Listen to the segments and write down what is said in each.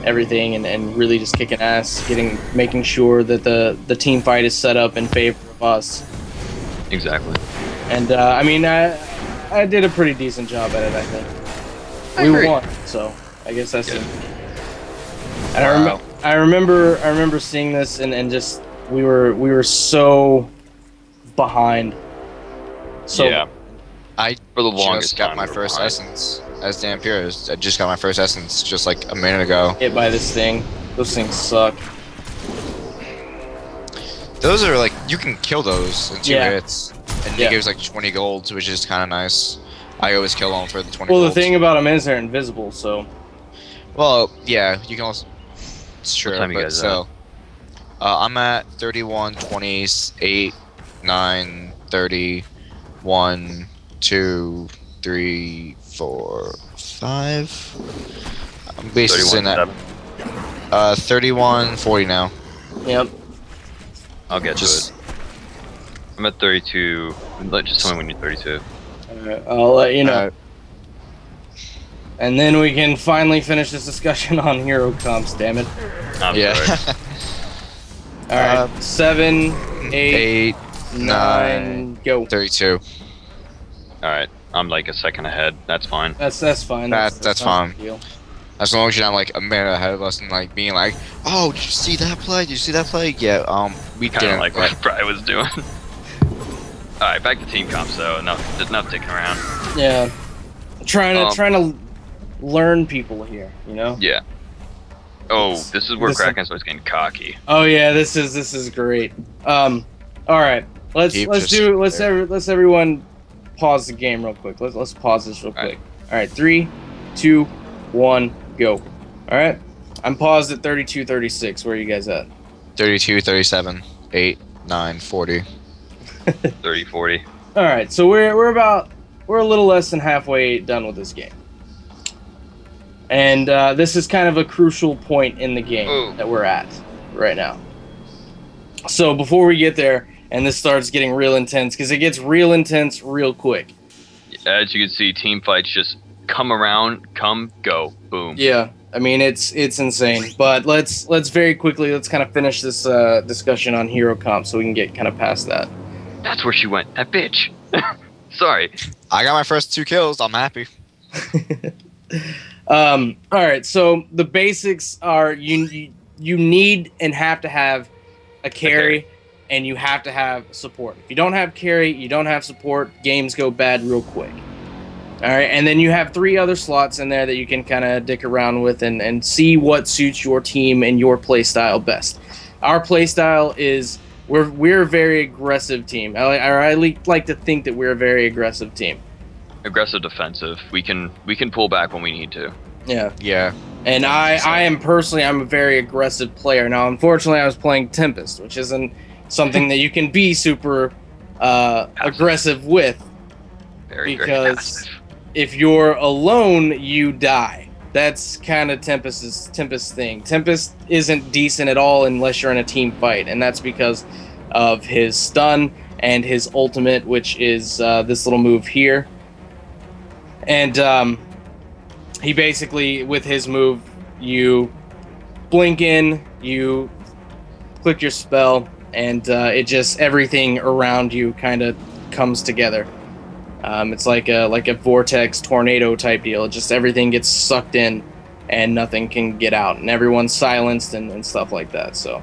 everything, and really just kicking ass, making sure that the team fight is set up in favor of us. Exactly. And I mean, I did a pretty decent job at it. I think we won, so I guess that's it. And Wow. I remember seeing this, and just we were so behind. So Yeah. I For the longest just got time my we were first behind. essence as Dampiers. I just got my first essence just like a minute ago. hit by this thing. Those things suck. Those are like, you can kill those in 2 Yeah. hits. And Yeah. it gives like 20 golds, which is kind of nice. I always kill them for the 20 Well, the golds. thing about them is they're invisible, so. Well, yeah, you can also... It's true, What time you but guys so... I'm at 31, 28, 9, 30, 1, 2, 3, 4, 5. I'm basically sitting at 31, 40 now. Yep. I'll get Just- to it. I'm at 32. Just tell me when you're 32. Alright, I'll let you know. Uh, And then we can finally finish this discussion on hero comps, damn it. I'm yeah. sorry. Alright, 7, 8, 8, 9, go. 32. Alright, I'm like a second ahead. That's fine. That's fine. That's not a fine. big deal. As long as you're not like a minute ahead of us and like being like, oh, did you see that play? Did you see that play? Yeah, we Kind didn't of like what Bri was doing. Alright, back to team comps though. Enough dicking around. Yeah. Trying to learn people here, you know? Yeah. Oh, This- this is where this- Kraken starts getting cocky. Oh yeah, this is great. All right. Let's everyone pause the game real quick. Let's pause this real quick. All right, 3, 2, 1, go. All right. I'm paused at 32-36. Where are you guys at? 32, 37, 8, 9, 40. 30, 40. All right. So we're a little less than halfway done with this game. And this is kind of a crucial point in the game that we're at right now. So before we get there, and this starts getting real intense, because it gets real intense real quick. As you can see, team fights just come around, go, boom. Yeah, I mean it's insane. But let's very quickly kind of finish this discussion on hero comp so we can get kind of past that. That's where she went. That bitch. Sorry. I got my first 2 kills. I'm happy. All right, so the basics are you need and have to have a carry, and you have to have support. If you don't have carry, you don't have support, games go bad real quick. All right, and then you have 3 other slots in there that you can kind of dick around with and see what suits your team and your play style best. Our play style is we're a very aggressive team. I like to think that we're a very aggressive team. Aggressive defensive. We can pull back when we need to. Yeah. Yeah. And I'm a very aggressive player. Now, unfortunately, I was playing Tempest, which isn't something that you can be super aggressive with. Very Because passive. if you're alone, you die. That's kind of Tempest's thing. Tempest isn't decent at all unless you're in a team fight, and that's because of his stun and his ultimate, which is this little move here. And he basically, with his move, you blink in, you click your spell, and it just, everything around you kind of comes together. It's like a vortex tornado type deal. Just everything gets sucked in, and nothing can get out, and everyone's silenced and stuff like that. So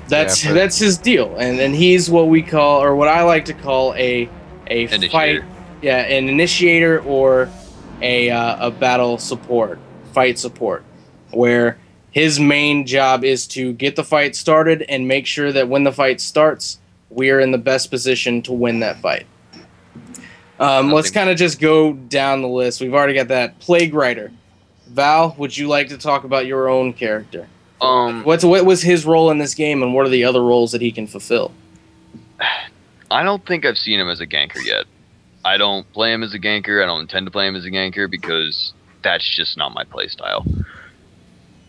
that's his deal, and he's what we call, or what I like to call, a Initiator. fight. Yeah, an initiator or a battle support, fight support, where his main job is to get the fight started and make sure that when the fight starts, we're in the best position to win that fight. Let's kind of just go down the list. We've already got that. Plague Rider. Val, would you like to talk about your own character? What was his role in this game, and what are the other roles that he can fulfill? I don't think I've seen him as a ganker yet. I don't play him as a ganker. I don't intend to play him as a ganker because that's just not my play style.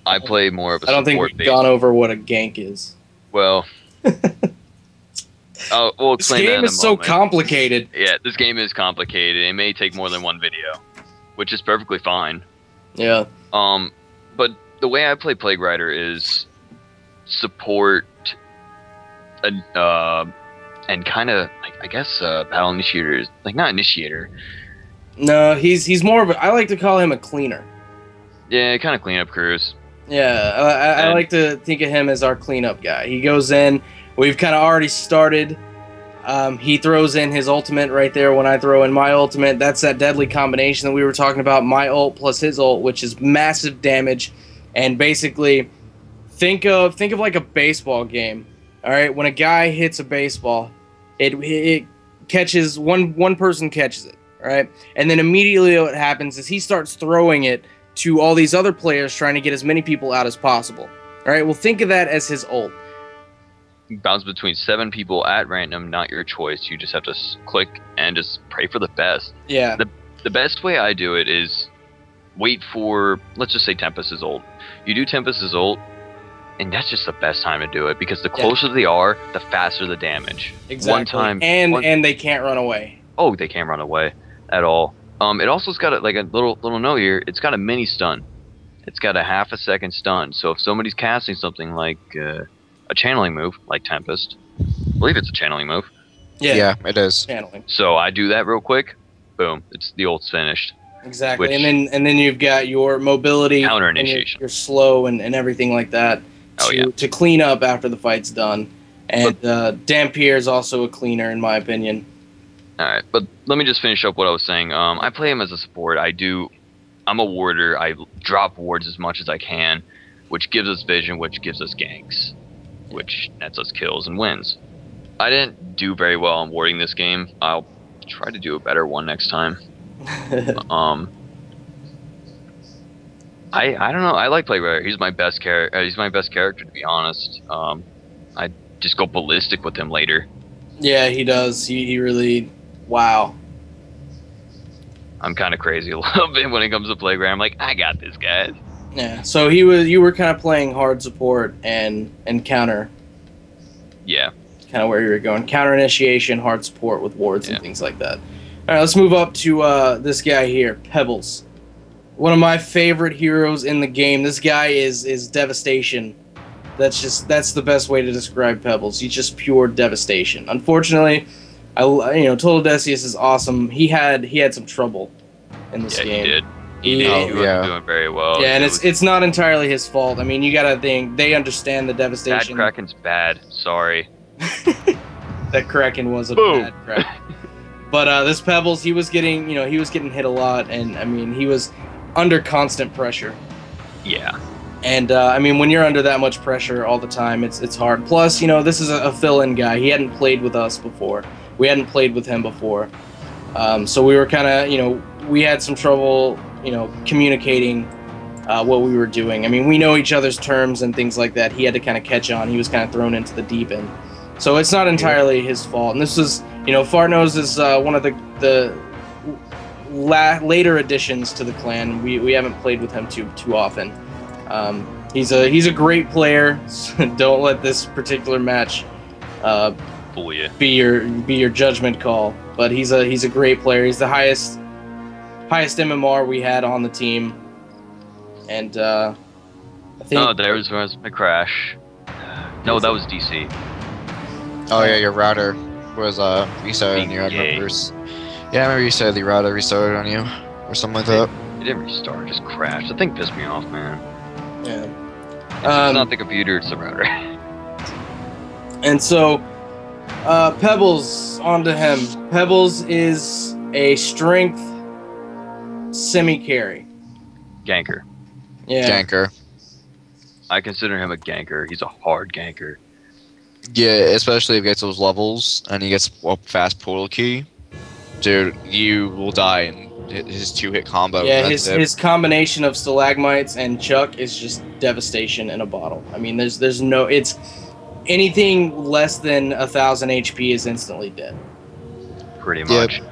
I play more of a I don't think we've gone over what a gank is. Well, we'll This explain that game in a is so moment. complicated. Yeah, this game is complicated. It may take more than one video, which is perfectly fine. Yeah. But the way I play Plague Rider is support and kind of, I guess, battle initiator is like not initiator. No, he's more of I like to call him a cleaner. Yeah, kind of cleanup crews. Yeah, I like to think of him as our cleanup guy. He goes in. We've kind of already started. He throws in his ultimate right there when I throw in my ultimate. That's that deadly combination that we were talking about, my ult plus his ult, which is massive damage. And basically, think of like a baseball game. All right, when a guy hits a baseball, it catches one person catches it, all right? And then immediately what happens is he starts throwing it to all these other players trying to get as many people out as possible. All right, well, think of that as his ult. Bounce between 7 people at random, not your choice. You just have to click and just pray for the best. Yeah. The best way I do it is wait for, let's just say Tempest's ult. You do Tempest's ult, and that's just the best time to do it, because the closer they are, the faster the damage. Exactly. And they can't run away. Oh, they can't run away at all. It also's got a little note here. It's got a mini stun. It's got a half a second stun. So if somebody's casting something like a channeling move, like Tempest, I believe it's a channeling move. Yeah, it is. Channeling. So I do that real quick. Boom. It's the ult's finished. Exactly. And then you've got your mobility, counter initiation, your slow and everything like that to clean up after the fight's done. And Dampier is also a cleaner in my opinion. Alright, but let me just finish up what I was saying. I play him as a support. I'm a warder. I drop wards as much as I can, which gives us vision, which gives us ganks, which nets us kills and wins. I didn't do very well on warding this game. I'll try to do a better one next time. I don't know. I like Plague Rider. He's my best character. He's my best character, to be honest. I just go ballistic with him later. Yeah, he does. He really. Wow. I'm kind of crazy a little bit when it comes to Plague Rider. I'm like, I got this, guys. Yeah. So you were kind of playing hard support and counter. Yeah. Kind of where you were going. Counter initiation, hard support with wards and things like that. All right, let's move up to this guy here, Pebbles. One of my favorite heroes in the game. This guy is devastation. That's the best way to describe Pebbles. He's just pure devastation. Unfortunately, Total Decius is awesome. He had some trouble in this game. He did. He wasn't doing very well. Yeah, and it's not entirely his fault. I mean, you gotta think they understand the devastation. That Kraken's bad. Sorry. That Kraken was a bad Kraken. But this Pebbles, he was getting hit a lot, and I mean, he was under constant pressure. Yeah. And I mean, when you're under that much pressure all the time, it's hard. Plus, this is a fill-in guy. He hadn't played with us before. We hadn't played with him before. So we were kind of, we had some trouble, communicating what we were doing. I mean, we know each other's terms and things like that. He had to kind of catch on. He was kind of thrown into the deep end. So it's not entirely his fault. And this is, Fartnose is one of the later additions to the clan. We haven't played with him too often. He's a great player. So don't let this particular match fool you. Be your judgment call. But he's a great player. He's the highest MMR we had on the team. And I think. Oh, there was my crash. No, that was DC. Oh yeah, your router was restarted on you. I remember. Yeah, I remember you said the router restarted on you, or something like that. It didn't restart, it just crashed. The thing pissed me off, man. Yeah. It's not the computer, it's the router. And so, Pebbles, onto him. Pebbles is a strength semi-carry. Ganker. Yeah. Ganker. I consider him a ganker. He's a hard ganker. Yeah, especially if he gets those levels and he gets a fast portal key. Dude, you will die in his 2-hit combo. Yeah, his combination of stalagmites and Chuck is just devastation in a bottle. I mean, there's no, it's anything less than 1,000 HP is instantly dead. Pretty much. Yep.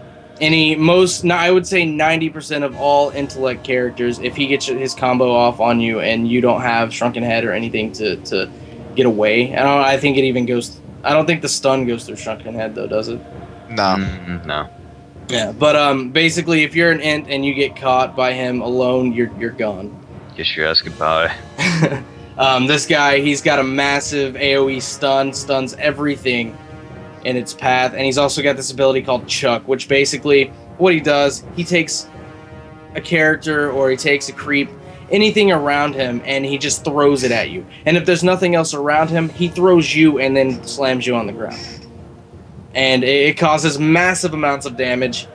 I would say 90% of all intellect characters, if he gets his combo off on you and you don't have Shrunken Head or anything to get away, I think it even goes. I don't think the stun goes through Shrunken Head though, does it? No. No. Yeah, but basically, if you're an int and you get caught by him alone, you're gone. Guess you're asking about it. This guy, he's got a massive AoE stun, stuns everything in its path, and he's also got this ability called Chuck, which basically, what he does, he takes a character or he takes a creep, anything around him, and he just throws it at you. And if there's nothing else around him, he throws you and then slams you on the ground. And it causes massive amounts of damage,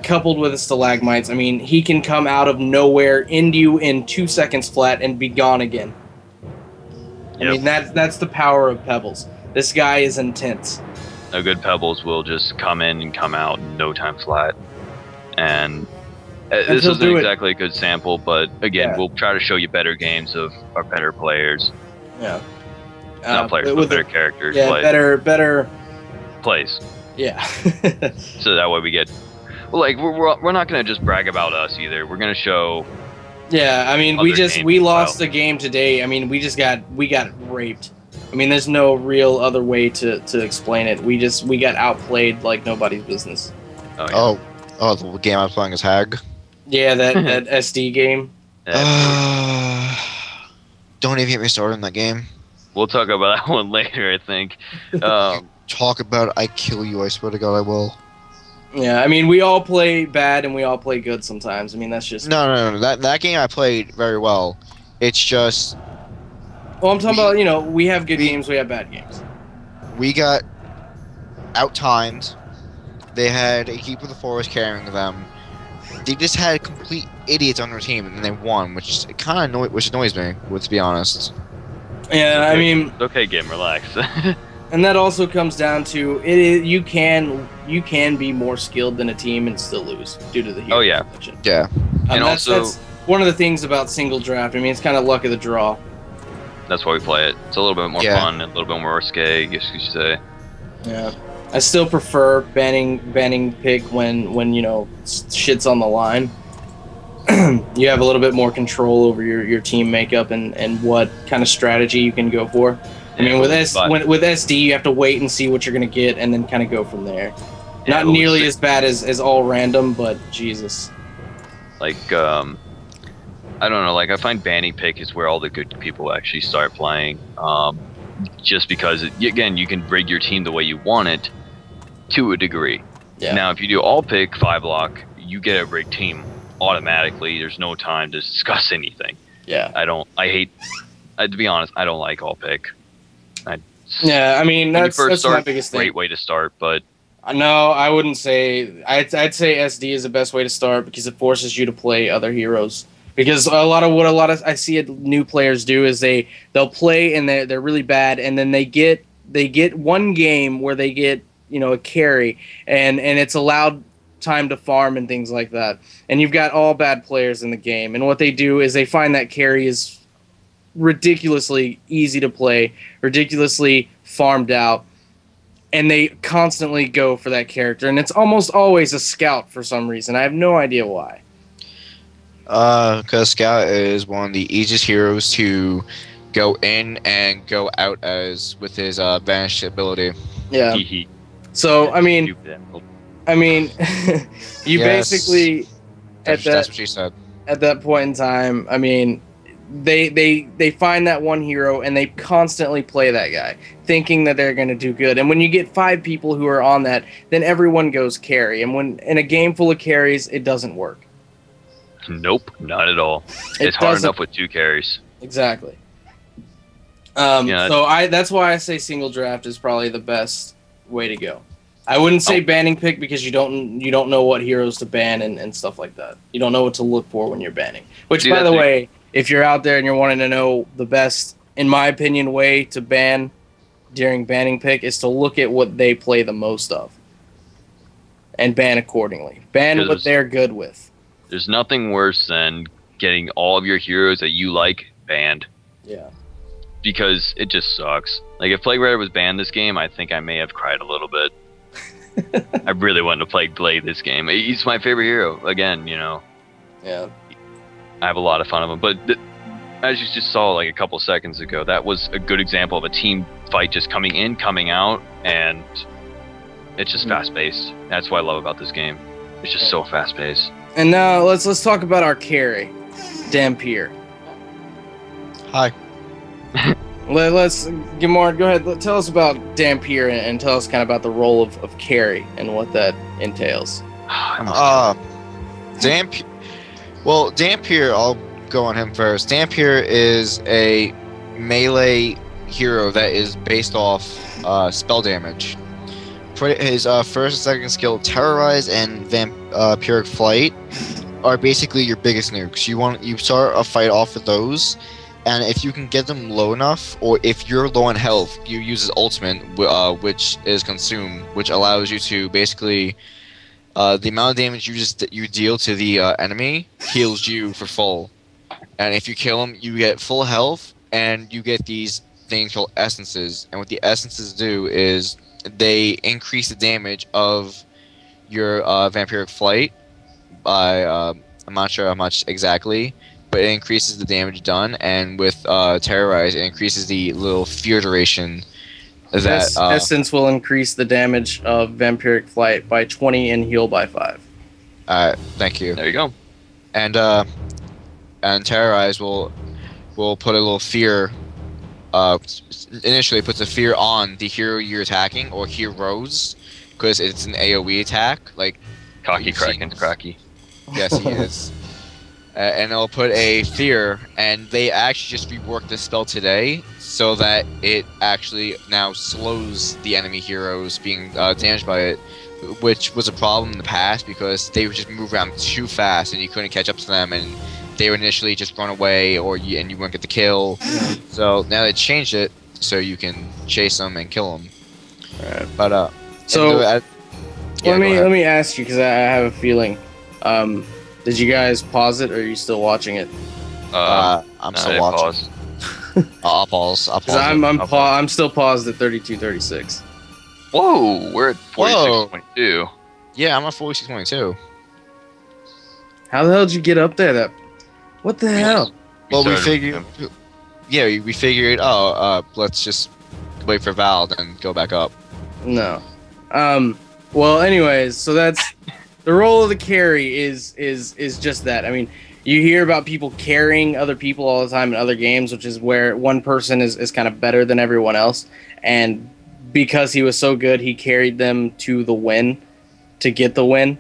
coupled with the stalagmites. I mean, he can come out of nowhere, end you in 2 seconds flat, and be gone again. I mean, that's the power of Pebbles. This guy is intense. A good Pebbles will just come in and come out in no time flat. And this isn't exactly a good sample, but again, we'll try to show you better games of our better players. Yeah. Not players, but better characters. Yeah, better plays. Yeah. So that way we get... Well, like, we're not going to just brag about us either. We're going to show... Yeah, I mean, we lost the game today. I mean, we got raped. I mean, there's no real other way to explain it. We got outplayed like nobody's business. Oh, the game I was playing is Hag. Yeah, that SD game. Don't even get me started on that game. We'll talk about that one later, I think. Talk about it, I kill you, I swear to God I will. Yeah, I mean, we all play bad and we all play good sometimes. I mean, that's just... No. That game I played very well. It's just... Well, I'm talking about, you know, we have good games, we have bad games. We got out-timed. They had a keeper of the forest carrying them. They just had complete idiots on their team, and they won, which kind of annoys me, to be honest. Yeah, okay. I mean... Okay, game, relax. And that also comes down to you can be more skilled than a team and still lose due to the hero position. Yeah. And that's one of the things about single draft. I mean, it's kind of luck of the draw. That's why we play it. It's a little bit more fun, a little bit more risque, I guess you should say. Yeah. I still prefer banning pick when you know shit's on the line. You have a little bit more control over your team makeup and what kind of strategy you can go for. I mean, with SD, you have to wait and see what you're going to get and then kind of go from there. Yeah, Not nearly as bad as all random, but Jesus. Like, I don't know, like, I find banning pick is where all the good people actually start playing. Just because, again, you can rig your team the way you want it to a degree. Yeah. Now, if you do all pick 5-block, you get a rigged team automatically. There's no time to discuss anything. Yeah. To be honest, I don't like all pick. Yeah, I mean, that's my biggest thing. Great way to start, but... No, I wouldn't say... I'd say SD is the best way to start because it forces you to play other heroes. Because a lot of I see new players do is they'll play and they're really bad, and then they get one game where they get, you know, a carry, and it's allowed time to farm and things like that. And you've got all bad players in the game, and what they do is they find that carry is ridiculously easy to play, ridiculously farmed out, and they constantly go for that character, and it's almost always a scout for some reason. I have no idea why. Because Scout is one of the easiest heroes to go in and go out as with his vanished ability. Yeah. So I mean, you basically that's what she said. At that point in time, I mean, they find that one hero and they constantly play that guy, thinking that they're going to do good. And when you get 5 people who are on that, then everyone goes carry. And when in a game full of carries, it doesn't work. Nope, not at all. It's hard enough with 2 carries. Exactly. So that's why I say single draft is probably the best way to go. I wouldn't say banning pick because you don't know what heroes to ban and stuff like that. You don't know what to look for when you're banning. Which, by the way, if you're out there and you're wanting to know the best, in my opinion, way to ban during banning pick is to look at what they play the most of and ban accordingly. Ban what they're good with. There's nothing worse than getting all of your heroes that you like banned. Yeah. Because it just sucks. Like, if Plague Rider was banned this game, I think I may have cried a little bit. I really wanted to play this game. He's my favorite hero, again, you know. Yeah. I have a lot of fun of him. But as you just saw, like, a couple seconds ago, that was a good example of a team fight just coming in, coming out, and it's just fast-paced. That's what I love about this game. It's just so fast-paced. And now let's talk about our carry, Dampier. Hi. Let's Gamard, go ahead. Tell us about Dampier and tell us kind of about the role of carry and what that entails. Dampier, I'll go on him first. Dampier is a melee hero that is based off spell damage. His first and second skill, Terrorize and Vampiric Flight, are basically your biggest nukes. You start a fight off with those, and if you can get them low enough, or if you're low on health, you use his ultimate, which is Consume, which allows you to basically the amount of damage you deal to the enemy heals you for full. And if you kill him, you get full health, and you get these things called essences. And what the essences do is they increase the damage of your Vampiric Flight by I'm not sure how much exactly, but it increases the damage done. And with Terrorize, it increases the little fear duration. That Essence will increase the damage of Vampiric Flight by 20 and heal by 5. Thank you. There you go. And Terrorize will put a little fear. Initially puts a fear on the hero you're attacking or heroes, because it's an AoE attack. Like Cocky Kraken's cracky. Yes, he is. And it'll put a fear, and they actually just reworked the spell today so that it actually now slows the enemy heroes being damaged by it, which was a problem in the past because they would just move around too fast and you couldn't catch up to them, and they would initially just run away and you wouldn't get the kill. So now they changed it so you can chase them and kill them. Right. But let me ask you, because I have a feeling. Did you guys pause it, or are you still watching it? I'm still watching. I'll pause. I'm still paused at 32:36. Whoa, we're at 46:22. Yeah, I'm at 46:22. How the hell did you get up there? What the hell? Well, we figured. Yeah, we figured. Let's just wait for Val and go back up. No. Well, anyways, so that's the role of the carry is just that. I mean, you hear about people carrying other people all the time in other games, which is where one person is kind of better than everyone else, and because he was so good, he carried them to the win, to get the win.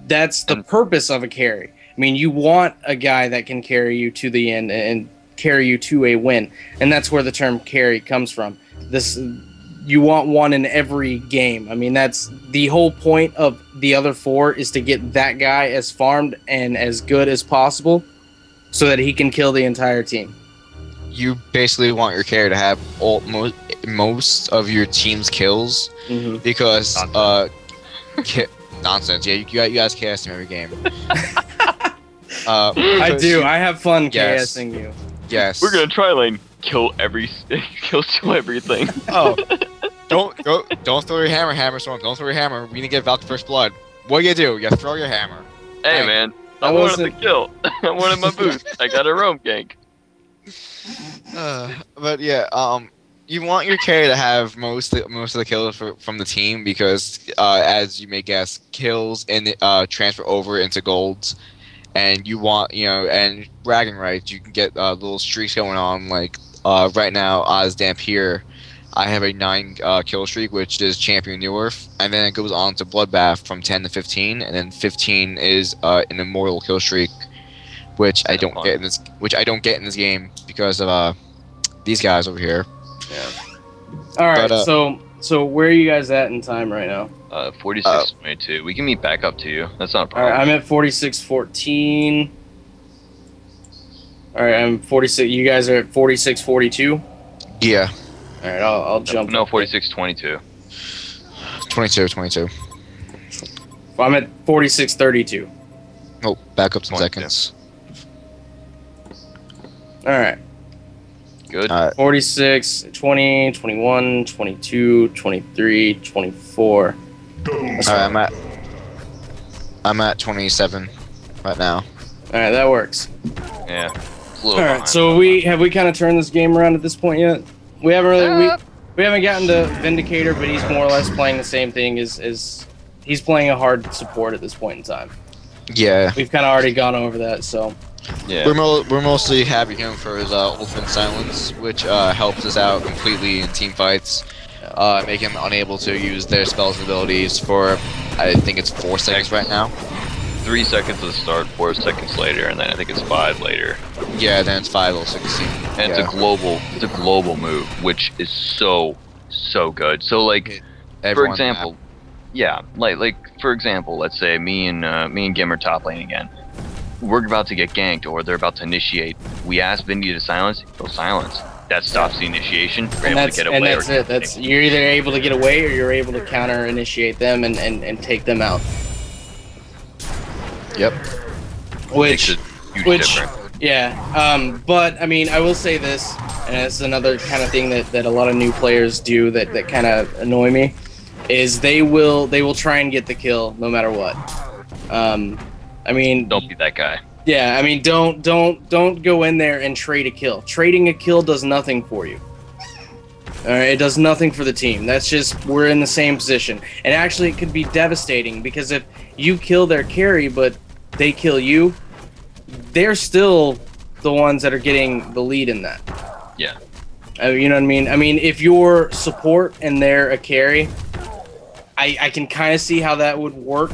That's the purpose of a carry. I mean, you want a guy that can carry you to the end and carry you to a win, and that's where the term carry comes from. You want one in every game. I mean, that's the whole point of the other four, is to get that guy as farmed and as good as possible so that he can kill the entire team. You basically want your carry to have most of your team's kills, because nonsense. Yeah, you guys cast him every game. I do. I have fun casting you. Yes. We're gonna try lane. Kill everything. Oh, don't throw your hammer, Storm. Don't throw your hammer. We need to get Valk first blood. What do? You throw your hammer. Hey man, I wanted the kill. I wanted my boost. I got a roam gank. But yeah, you want your carry to have most of the kills from the team, because as you may guess, kills and transfer over into golds, and you want and bragging rights. You can get little streaks going on. Like right now, as Dampier, I have a 9 kill streak, which is champion Newerth, and then it goes on to Bloodbath from 10 to 15, and then 15 is an immortal kill streak, which I don't get in this game because of these guys over here. Yeah. All right. But, so where are you guys at in time right now? 46:22. We can meet back up to you. That's not a problem. All right, I'm at 46:14. All right, I'm 46. You guys are at 46:42. Yeah. All right, I'll jump. No, 46:22. 22. I'm at 46:32. Oh, back up some seconds. All right. Good. 46, 20, 21, 22, 23, 24. Alright, I'm at 27 right now. Alright, that works. Yeah. Alright, so have we kind of turned this game around at this point yet? We haven't really we haven't gotten to Vindicator, but he's more or less playing the same thing as he's playing a hard support at this point in time. Yeah. We've kind of already gone over that, so Yeah. We're mostly happy him for his ultimate silence, which helps us out completely in team fights. Make him unable to use their spells and abilities for, I think it's 4 seconds right now. 3 seconds to the start, 4 seconds later, and then I think it's 5 later. Yeah, then it's 5 or 16. And yeah. it's a global move, which is so good. So like, for example, yeah, like for example, let's say me and Gim are top lane again. We're about to get ganked, or they're about to initiate. We ask Vindy to silence, he'll silence. That stops the initiation. We're able to get away. And that's it. That's you're either able to get away or you're able to counter initiate them and take them out. Yep. Which difference. Yeah. But I mean, I will say this, and it's another kind of thing that a lot of new players do that kind of annoy me, is they will try and get the kill no matter what. I mean, don't be that guy. Yeah, I mean, don't go in there and trade a kill. Trading a kill does nothing for you. All right, it does nothing for the team. That's just, we're in the same position. And actually, it could be devastating, because if you kill their carry, but they kill you, they're still the ones that are getting the lead in that. Yeah. You know what I mean? I mean, if you're support and they're a carry, I can kind of see how that would work.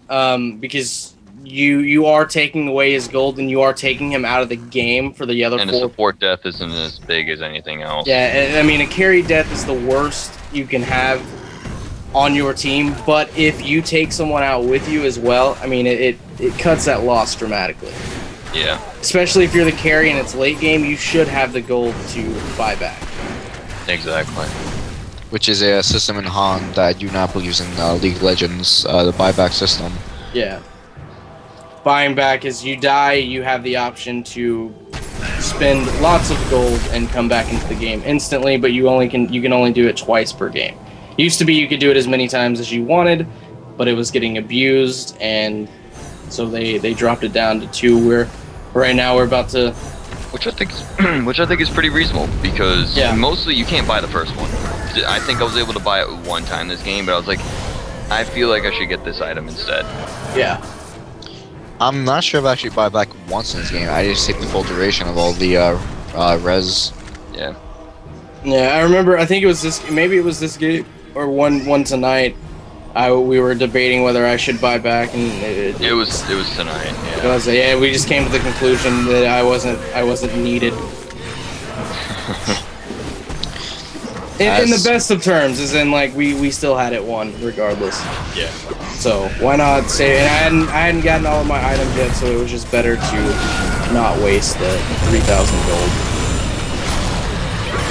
Because you are taking away his gold and you are taking him out of the game for the other. And a support death isn't as big as anything else. Yeah, I mean, a carry death is the worst you can have on your team, but if you take someone out with you as well, I mean, it cuts that loss dramatically. Yeah. Especially if you're the carry and it's late game, you should have the gold to buy back. Exactly. Which is a system in Han that I do not believe in League of Legends, the buyback system. Yeah. Buying back is you die, you have the option to spend lots of gold and come back into the game instantly, but you can only do it twice per game. Used to be you could do it as many times as you wanted, but it was getting abused, and so they dropped it down to 2. Where right now we're about to, which I think is pretty reasonable, because mostly you can't buy the first one. I think I was able to buy it one time this game, but I was like, I feel like I should get this item instead. Yeah. I'm not sure if I actually buy back once in this game. I just take the full duration of all the res. Yeah. Yeah, I remember. I think it was this. Maybe it was this game or one tonight. We were debating whether I should buy back, and it was tonight. Yeah. Yeah, we just came to the conclusion that I wasn't needed. In the best of terms, as in like we still had it won regardless. Yeah. So why not say? And I hadn't gotten all of my items yet, so it was just better to not waste the 3,000 gold.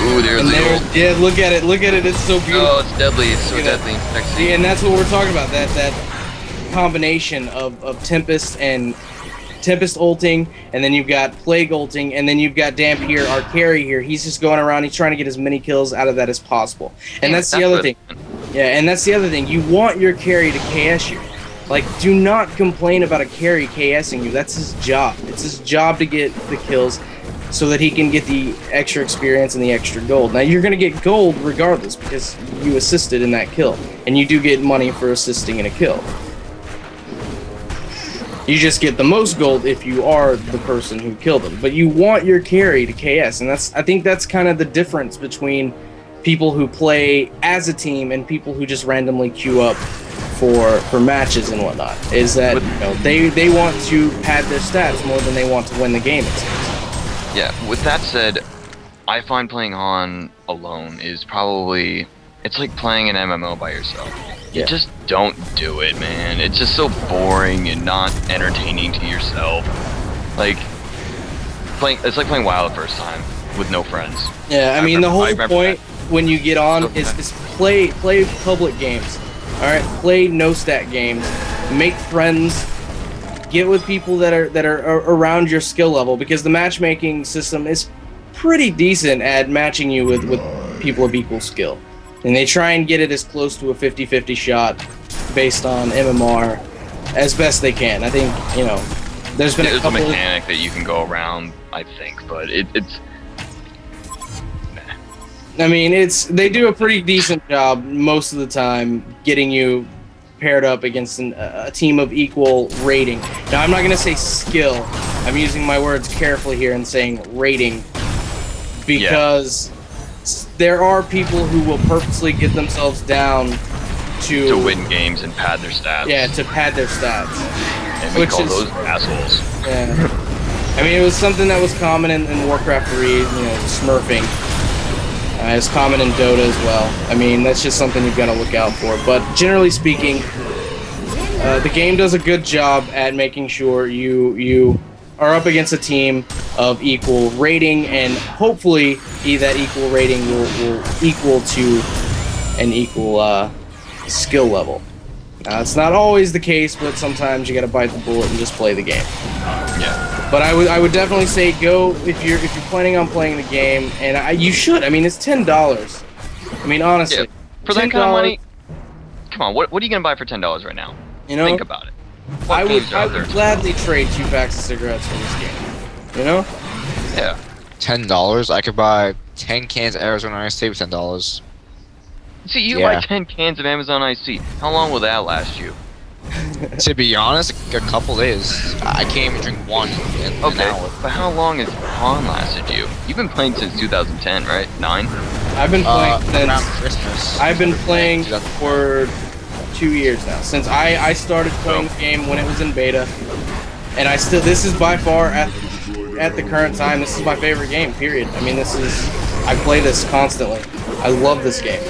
Ooh, there's the gold. Yeah, look at it. It's so beautiful. Oh, it's deadly. It's so deadly. Yeah, and that's what we're talking about. That combination of Tempest and Tempest ulting, and then you've got Plague ulting, and then you've got Dampier, our carry here. He's just going around. He's trying to get as many kills out of that as possible. And that's the other thing. Yeah, and that's the other thing. You want your carry to KS you. Like, do not complain about a carry KSing you. That's his job. It's his job to get the kills so that he can get the extra experience and the extra gold. Now, you're going to get gold regardless because you assisted in that kill. And you do get money for assisting in a kill. You just get the most gold if you are the person who killed him. But you want your carry to KS, and I think that's kind of the difference between people who play as a team and people who just randomly queue up for matches and whatnot. Is that they want to pad their stats more than they want to win the game, it seems. Yeah, with that said, I find playing Han alone is probably, it's like playing an MMO by yourself. You just don't do it, man. It's just so boring and not entertaining to yourself. Like it's like playing WoW the first time with no friends. Yeah, I mean the whole point when you get on is play public games. All right, play no stat games. Make friends. Get with people that are around your skill level, because the matchmaking system is pretty decent at matching you with people of equal skill. And they try and get it as close to a 50-50 shot based on MMR as best they can. I think, there's been a mechanic that you can go around, I think, but it's I mean, they do a pretty decent job most of the time getting you paired up against a team of equal rating. Now, I'm not going to say skill, I'm using my words carefully here and saying rating, because there are people who will purposely get themselves down to win games and pad their stats. Yeah, to pad their stats. And we call those assholes. Yeah. I mean, it was something that was common in Warcraft 3, you know, smurfing. It's common in Dota as well. I mean, that's just something you've got to look out for. But generally speaking, the game does a good job at making sure you are up against a team of equal rating, and hopefully that equal rating will equal to an equal skill level. Now, it's not always the case, but sometimes you got to bite the bullet and just play the game. Yeah. But I would definitely say go if you're planning on playing the game, and you should. I mean, it's $10. I mean, honestly, yeah. For that kind of money, come on. What are you gonna buy for $10 right now? You know, think about it. I would gladly trade 2 packs of cigarettes for this game. You know? Yeah. $10. I could buy 10 cans of Arizona Iced Tea with $10. See, you buy 10 cans of Amazon Iced Tea. How long will that last you? To be honest, a couple days. I can't even drink one in an hour. But how long has Han lasted you? You've been playing since 2010, right? 9? I've been playing since around Christmas. I've been playing for 2 years now. Since I started playing the game when it was in beta, and this is by far at the current time, this is my favorite game. Period. I mean, I play this constantly. I love this game.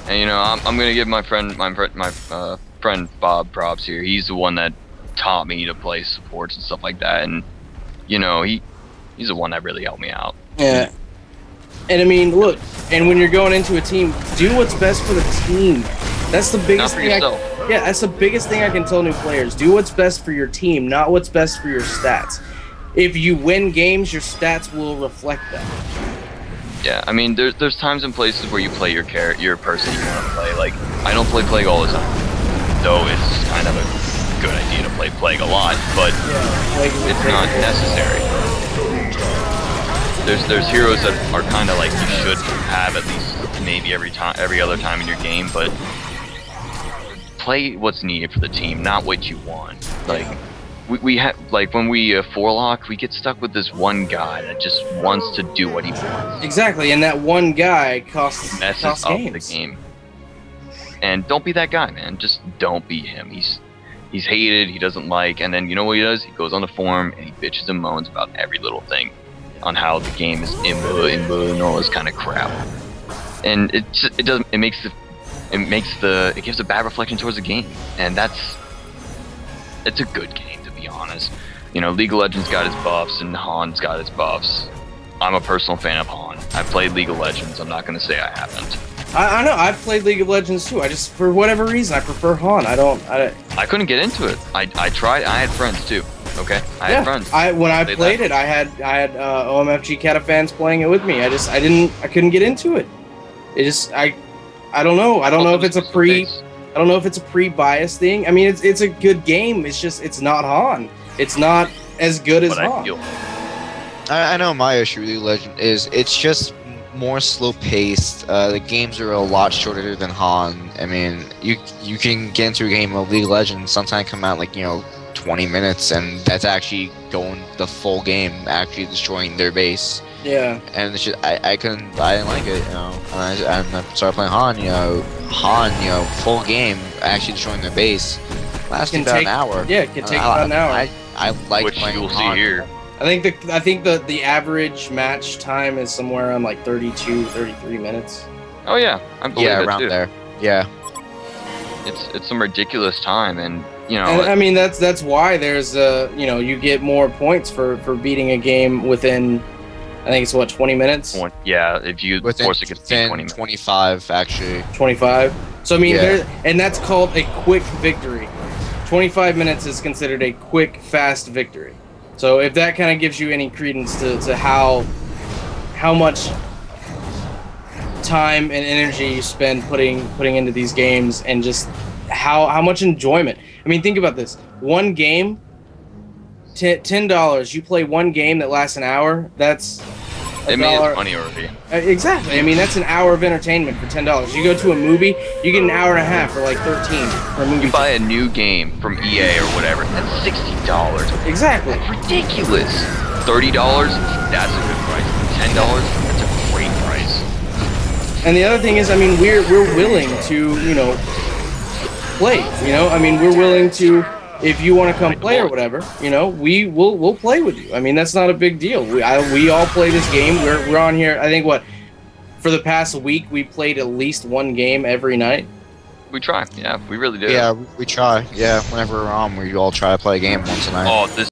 And you know, I'm gonna give my friend Bob props here. He's the one that taught me to play supports and stuff like that, and you know, he's the one that really helped me out. Yeah. And I mean, look, and when you're going into a team, do what's best for the team. That's the biggest thing. Yeah, that's the biggest thing I can tell new players. Do what's best for your team, not what's best for your stats. If you win games, your stats will reflect that. Yeah, I mean, there's times and places where you play your person you want to play. Like, I don't play Plague all the time, though it's kind of a good idea to play Plague a lot, but it's not necessary. There's heroes that are kind of like you should have at least maybe every other time in your game, but play what's needed for the team, not what you want. Like, we have, like, when we 4-lock, we get stuck with this one guy that just wants to do what he wants. Exactly, and that one guy messes up the game. And don't be that guy, man. Just don't be him. He's hated, he doesn't like, and then you know what he does? He goes on the forum and he bitches and moans about every little thing on how the game is imba and all this kind of crap. And it gives a bad reflection towards the game, and it's a good game. Honest, you know, League of Legends got its buffs and Han's got its buffs. I'm a personal fan of Han. I've played League of Legends. I'm not going to say I haven't. I know I've played League of Legends too. I just, for whatever reason, I prefer Han. I couldn't get into it. I tried. I had friends too. Okay, I had friends. When I played it, I had OMFG DotA Fans playing it with me. I couldn't get into it. I don't know. I don't know if it's a pre-bias thing. I mean, it's a good game. It's just, it's not Han. It's not as good as Han. I know my issue with League of Legends is it's just more slow-paced. The games are a lot shorter than Han. I mean, you can get into a game of League of Legends, sometimes come out like, you know, 20 minutes, and that's actually going the full game, actually destroying their base. Yeah. And it's just, I didn't like it, you know. And I started playing Han, you know, full game, actually destroying their base. Lasted about an hour. Yeah, it can take about an hour. I like which playing you'll Han. see here. I think the average match time is somewhere around like 32, 33 minutes. Oh yeah, I believe it around too. there. Yeah. It's some ridiculous time, and you know. And, I mean, that's why there's you know, you get more points for beating a game within, I think it's what, 20 minutes. Yeah, if you force it to 20 minutes. 25 actually. 25. So I mean, and that's called a quick victory. 25 minutes is considered a quick, fast victory. So if that kind of gives you any credence to how much time and energy you spend putting into these games, and just how much enjoyment. I mean, think about this. One game, $10. You play one game that lasts an hour. That's It means money already. Exactly. I mean, that's an hour of entertainment for $10. You go to a movie, you get an hour and a half for like 13 for a movie. You buy a new game from EA or whatever, that's $60. Exactly. That's ridiculous. $30, that's a good price. $10, that's a great price. And the other thing is, I mean, we're willing to, you know, play. You know, I mean, we're willing to, if you want to come play or whatever, you know, we'll play with you. I mean, that's not a big deal. We all play this game. We're on here. I think for the past week we played at least one game every night. We try. Yeah, we really do. Yeah, we try. Yeah, whenever we're on, we all try to play a game once a night. Oh, this